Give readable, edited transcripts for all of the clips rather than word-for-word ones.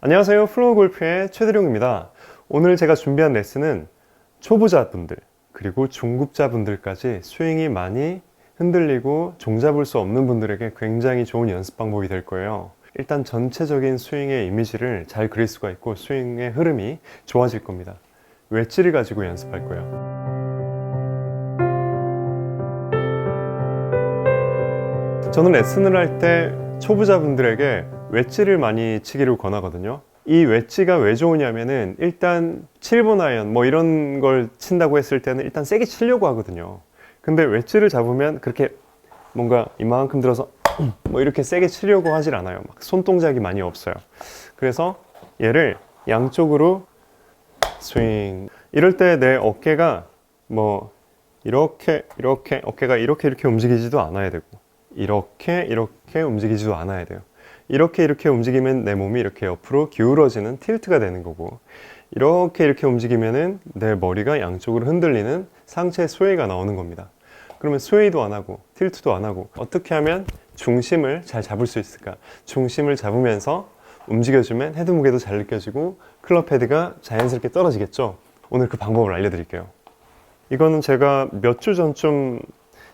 안녕하세요. 플로우골프의 최대룡입니다. 오늘 제가 준비한 레슨은 초보자분들 그리고 중급자분들까지 스윙이 많이 흔들리고 종잡을 수 없는 분들에게 굉장히 좋은 연습 방법이 될 거예요. 일단 전체적인 스윙의 이미지를 잘 그릴 수가 있고 스윙의 흐름이 좋아질 겁니다. 웨지를 가지고 연습할 거예요. 저는 레슨을 할 때 초보자분들에게 웨지를 많이 치기를 권하거든요. 이 웨지가 왜 좋으냐면은 일단 7번 아이언 뭐 이런 걸 친다고 했을 때는 일단 세게 치려고 하거든요. 근데 웨지를 잡으면 그렇게 뭔가 이만큼 들어서 뭐 이렇게 세게 치려고 하질 않아요. 막 손동작이 많이 없어요. 그래서 얘를 양쪽으로 스윙. 이럴 때 내 어깨가 뭐 이렇게 어깨가 이렇게 움직이지도 않아야 되고 이렇게 움직이지도 않아야 돼요. 이렇게 움직이면 내 몸이 이렇게 옆으로 기울어지는 틸트가 되는 거고, 이렇게 움직이면은 내 머리가 양쪽으로 흔들리는 상체 스웨이가 나오는 겁니다. 그러면 스웨이도 안 하고 틸트도 안 하고 어떻게 하면 중심을 잘 잡을 수 있을까? 중심을 잡으면서 움직여주면 헤드 무게도 잘 느껴지고 클럽 헤드가 자연스럽게 떨어지겠죠. 오늘 그 방법을 알려드릴게요. 이거는 제가 몇 주 전쯤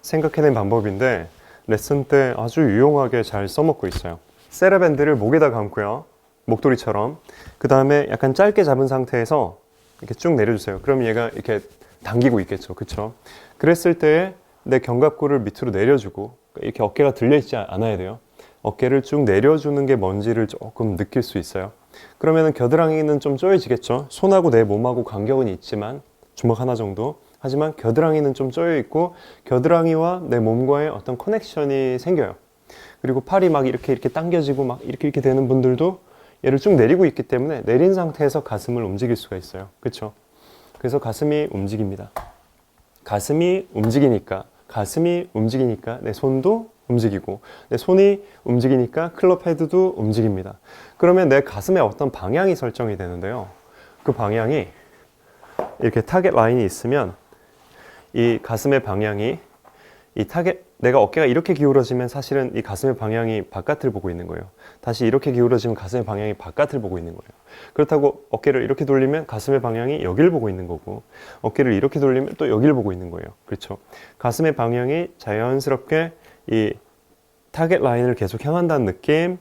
생각해낸 방법인데 레슨 때 아주 유용하게 잘 써먹고 있어요. 세라밴드를 목에다 감고요. 목도리처럼. 그 다음에 약간 짧게 잡은 상태에서 이렇게 쭉 내려주세요. 그럼 얘가 이렇게 당기고 있겠죠. 그쵸? 그랬을 때 내 견갑골을 밑으로 내려주고 이렇게 어깨가 들려있지 않아야 돼요. 어깨를 쭉 내려주는 게 뭔지를 조금 느낄 수 있어요. 그러면은 겨드랑이는 좀 쪼여지겠죠. 손하고 내 몸하고 간격은 있지만 주먹 하나 정도. 하지만 겨드랑이는 좀 쪼여 있고 겨드랑이와 내 몸과의 어떤 커넥션이 생겨요. 그리고 팔이 막 이렇게 당겨지고 막 이렇게 되는 분들도 얘를 쭉 내리고 있기 때문에 내린 상태에서 가슴을 움직일 수가 있어요. 그렇죠? 그래서 가슴이 움직입니다. 가슴이 움직이니까 내 손도 움직이고 내 손이 움직이니까 클럽 헤드도 움직입니다. 그러면 내 가슴에 어떤 방향이 설정이 되는데요. 그 방향이 이렇게 타겟 라인이 있으면 이 가슴의 방향이 이 타겟, 내가 어깨가 이렇게 기울어지면 사실은 이 가슴의 방향이 바깥을 보고 있는 거예요. 다시 이렇게 기울어지면 가슴의 방향이 바깥을 보고 있는 거예요. 그렇다고 어깨를 이렇게 돌리면 가슴의 방향이 여기를 보고 있는 거고 어깨를 이렇게 돌리면 또 여기를 보고 있는 거예요. 그렇죠? 가슴의 방향이 자연스럽게 이 타겟 라인을 계속 향한다는 느낌,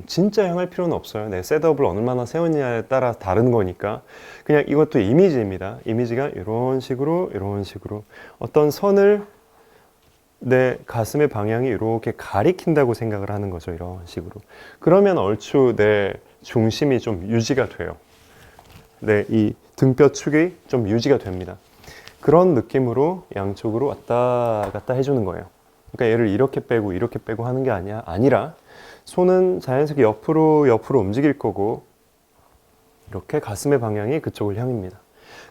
진짜 향할 필요는 없어요. 내 셋업을 얼마나 세웠냐에 따라 다른 거니까 그냥 이것도 이미지입니다. 이미지가 이런 식으로 어떤 선을 내 가슴의 방향이 이렇게 가리킨다고 생각을 하는 거죠. 이런 식으로. 그러면 얼추 내 중심이 좀 유지가 돼요. 내 이 등뼈 축이 좀 유지가 됩니다. 그런 느낌으로 양쪽으로 왔다 갔다 해주는 거예요. 그러니까 얘를 이렇게 빼고 하는 게 아니라 손은 자연스럽게 옆으로 움직일 거고 이렇게 가슴의 방향이 그쪽을 향합니다.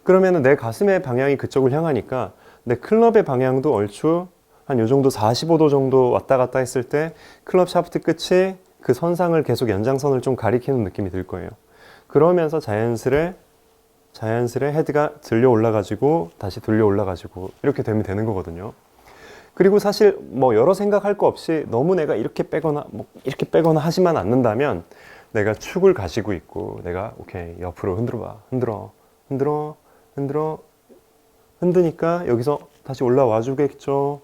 그러면 내 가슴의 방향이 그쪽을 향하니까 내 클럽의 방향도 얼추 한 요 정도 45도 정도 왔다 갔다 했을 때 클럽 샤프트 끝이 그 선상을 계속 연장선을 좀 가리키는 느낌이 들 거예요. 그러면서 자연스레 헤드가 들려 올라가지고 다시 들려 올라가지고 이렇게 되면 되는 거거든요. 그리고 사실 뭐 여러 생각할 거 없이 너무 내가 이렇게 빼거나 하지만 않는다면 내가 축을 가지고 있고 내가 오케이 옆으로 흔드니까 여기서 다시 올라와 주겠죠.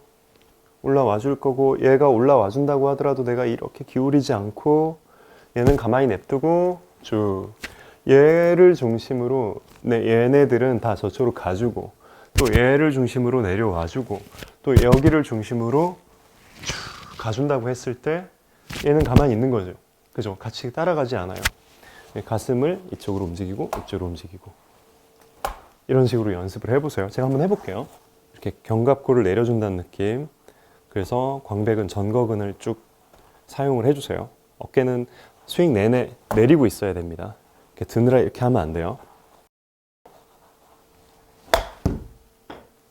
올라와 줄 거고 얘가 올라와 준다고 하더라도 내가 이렇게 기울이지 않고 얘는 가만히 냅두고 쭉 얘를 중심으로 얘네들은 다 저쪽으로 가주고 또 얘를 중심으로 내려와주고 또 여기를 중심으로 쭉 가준다고 했을 때 얘는 가만히 있는 거죠. 그죠? 같이 따라가지 않아요. 가슴을 이쪽으로 움직이고 이쪽으로 움직이고 이런 식으로 연습을 해보세요. 제가 한번 해볼게요. 이렇게 견갑골을 내려준다는 느낌. 그래서 광배근, 전거근을 쭉 사용을 해주세요. 어깨는 스윙 내내 내리고 있어야 됩니다. 이렇게 드느라 이렇게 하면 안 돼요.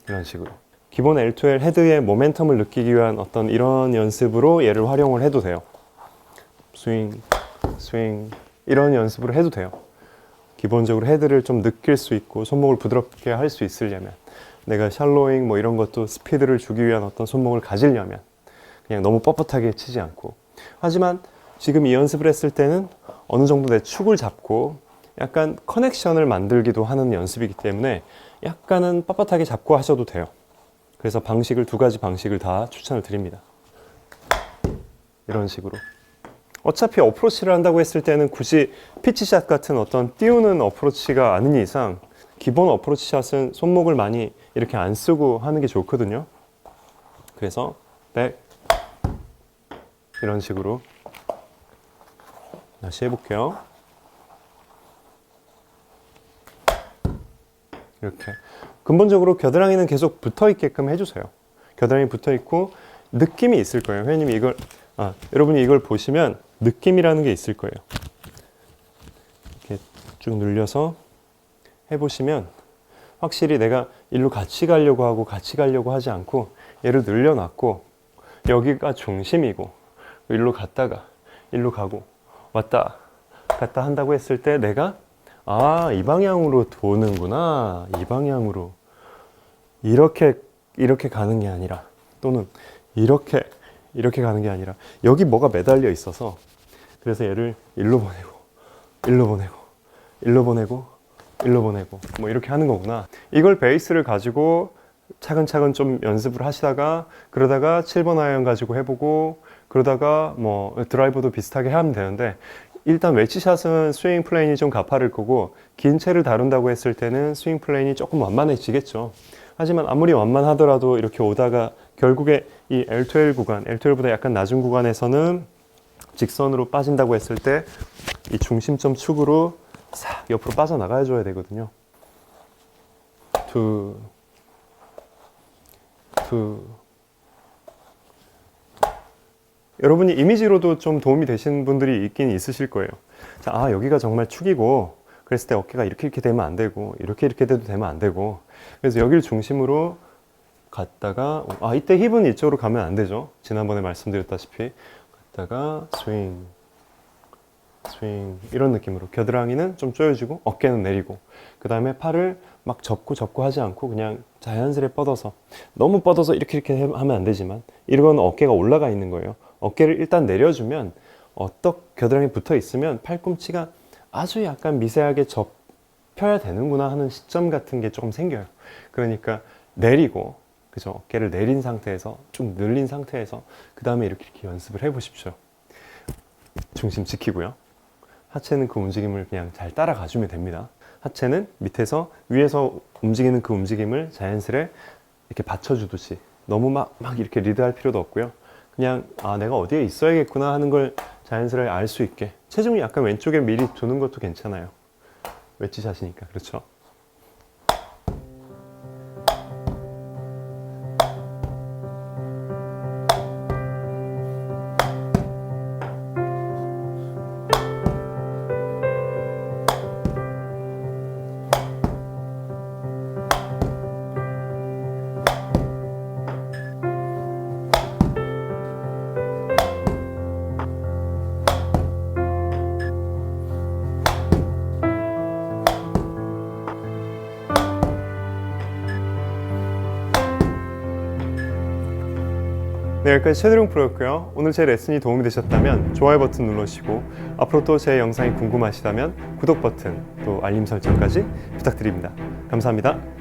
이런 식으로. 기본 L2L 헤드의 모멘텀을 느끼기 위한 어떤 이런 연습으로 얘를 활용을 해도 돼요. 스윙 이런 연습으로 해도 돼요. 기본적으로 헤드를 좀 느낄 수 있고 손목을 부드럽게 할 수 있으려면 내가 샬로잉 뭐 이런 것도 스피드를 주기 위한 어떤 손목을 가지려면 그냥 너무 뻣뻣하게 치지 않고 하지만 지금 이 연습을 했을 때는 어느 정도 내 축을 잡고 약간 커넥션을 만들기도 하는 연습이기 때문에 약간은 빳빳하게 잡고 하셔도 돼요. 그래서 방식을 두 가지 방식을 다 추천을 드립니다. 이런 식으로. 어차피 어프로치를 한다고 했을 때는 굳이 피치샷 같은 어떤 띄우는 어프로치가 아닌 이상 기본 어프로치 샷은 손목을 많이 이렇게 안 쓰고 하는 게 좋거든요. 그래서 백 이런 식으로 다시 해볼게요. 이렇게 근본적으로 겨드랑이는 계속 붙어 있게끔 해주세요. 겨드랑이 붙어 있고 느낌이 있을 거예요. 회원님이 이걸 여러분이 이걸 보시면 느낌이라는 게 있을 거예요. 이렇게 쭉 늘려서 해보시면 확실히 내가 일로 같이 가려고 하고 같이 가려고 하지 않고 얘를 늘려놨고 여기가 중심이고 일로 갔다가 일로 가고 왔다 갔다 한다고 했을 때 내가 이 방향으로 도는구나. 이 방향으로 이렇게 가는 게 아니라 또는 이렇게 가는 게 아니라 여기 뭐가 매달려 있어서 그래서 얘를 일로 보내고 일로 보내고 일로 보내고 일로 보내고 뭐 이렇게 하는 거구나. 이걸 베이스를 가지고 차근차근 좀 연습을 하시다가 그러다가 7번 아이언 가지고 해보고 그러다가 뭐 드라이버도 비슷하게 하면 되는데 일단 웨지샷은 스윙 플레인이 좀 가파를 거고 긴 채를 다룬다고 했을 때는 스윙 플레인이 조금 완만해지겠죠. 하지만 아무리 완만하더라도 이렇게 오다가 결국에 이 L12 구간, L12보다 약간 낮은 구간에서는 직선으로 빠진다고 했을 때 이 중심점 축으로 싹 옆으로 빠져나가야 줘야 되거든요. 여러분이 이미지로도 좀 도움이 되시는 분들이 있긴 있으실 거예요. 자, 여기가 정말 축이고 그랬을 때 어깨가 이렇게 되면 안 되고 이렇게 돼도 되면 안 되고 그래서 여기를 중심으로 갔다가 이때 힙은 이쪽으로 가면 안 되죠. 지난번에 말씀드렸다시피 갔다가 스윙 이런 느낌으로 겨드랑이는 좀 조여지고 어깨는 내리고 그 다음에 팔을 막 접고 하지 않고 그냥 자연스레 뻗어서 너무 뻗어서 이렇게 하면 안 되지만 이건 어깨가 올라가 있는 거예요. 어깨를 일단 내려주면 겨드랑이 붙어 있으면 팔꿈치가 아주 약간 미세하게 접혀야 되는구나 하는 시점 같은 게 조금 생겨요. 그러니까 내리고 그죠? 어깨를 내린 상태에서 좀 늘린 상태에서 그 다음에 이렇게 연습을 해보십시오. 중심 지키고요. 하체는 그 움직임을 그냥 잘 따라가 주면 됩니다. 하체는 밑에서 위에서 움직이는 그 움직임을 자연스레 이렇게 받쳐주듯이 너무 막 이렇게 리드할 필요도 없고요. 그냥 내가 어디에 있어야겠구나 하는 걸 자연스레 알 수 있게 체중이 약간 왼쪽에 미리 두는 것도 괜찮아요. 웨지샷이니까 그렇죠. 네, 여기까지 최드룡 프로였고요. 오늘 제 레슨이 도움이 되셨다면 좋아요 버튼 눌러주시고 앞으로 또 제 영상이 궁금하시다면 구독 버튼 또 알림 설정까지 부탁드립니다. 감사합니다.